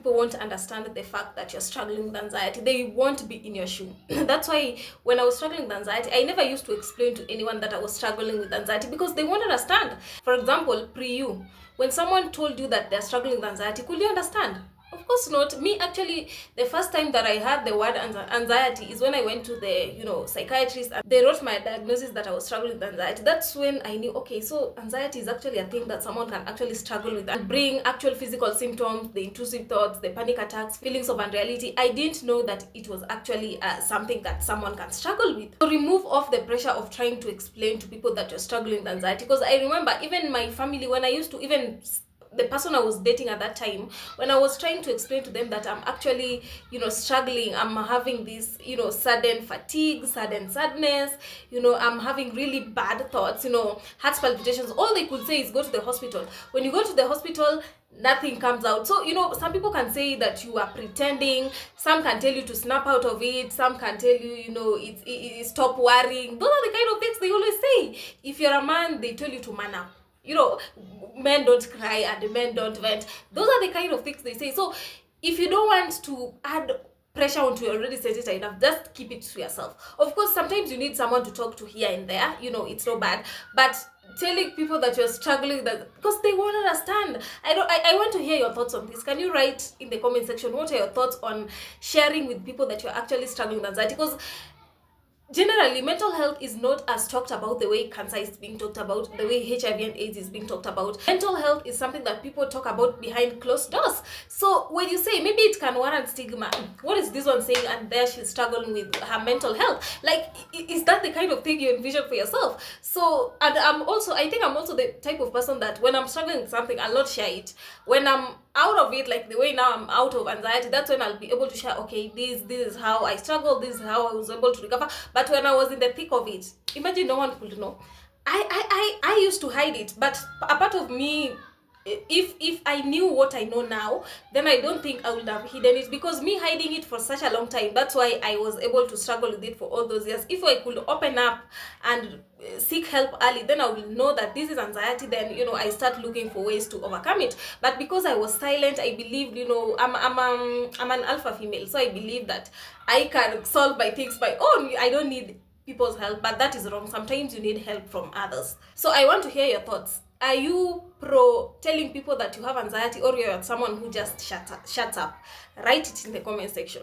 people won't understand the fact that you're struggling with anxiety. They won't be in your shoe. That's why when I was struggling with anxiety, I never used to explain to anyone that I was struggling with anxiety because they won't understand. For example, pre-you, when someone told you that they're struggling with anxiety, could you understand? Of course not. Me, actually, the first time that I heard the word anxiety is when I went to the, psychiatrist, and they wrote my diagnosis that I was struggling with anxiety. That's when I knew, okay, so anxiety is actually a thing that someone can actually struggle with and bring actual physical symptoms, the intrusive thoughts, the panic attacks, feelings of unreality. I didn't know that it was actually something that someone can struggle with. So remove off the pressure of trying to explain to people that you're struggling with anxiety. Because I remember even my family, when I used to even the person I was dating at that time, when I was trying to explain to them that I'm actually, struggling, I'm having this, sudden fatigue, sudden sadness, I'm having really bad thoughts, heart palpitations, all they could say is go to the hospital. When you go to the hospital, nothing comes out. So, some people can say that you are pretending, some can tell you to snap out of it, some can tell you, stop worrying. Those are the kind of things they always say. If you're a man, they tell you to man up. Men don't cry and men don't vent. Those are the kind of things they say. So if you don't want to add pressure onto your already sensitive enough, just keep it to yourself. Of course, sometimes you need someone to talk to here and there, it's no bad, but telling people that you're struggling, that because they won't understand. I want to hear your thoughts on this. Can you write in the comment section what are your thoughts on sharing with people that you're actually struggling with anxiety? Because generally, mental health is not as talked about the way cancer is being talked about, the way HIV and AIDS is being talked about. Mental health is something that people talk about behind closed doors. So when you say maybe it can warrant stigma, what is this one saying? And there she's struggling with her mental health. Like, is that the kind of thing you envision for yourself? So, and I think I'm also the type of person that when I'm struggling with something, I'll not share it. When I'm out of it, like the way now I'm out of anxiety, that's when I'll be able to share, okay, this is how I struggled, this is how I was able to recover. But when I was in the thick of it, imagine no one could know. I used to hide it, but a part of me, if I knew what I know now, then I don't think I would have hidden it, because me hiding it for such a long time, that's why I was able to struggle with it for all those years. If I could open up and seek help early, then I will know that this is anxiety. Then I start looking for ways to overcome it. But because I was silent, I believed, I'm an alpha female, so I believe that I can solve my things by own. I don't need people's help, but that is wrong. Sometimes you need help from others. So I want to hear your thoughts. Are you pro telling people that you have anxiety, or you're someone who just shuts up? Write it in the comment section.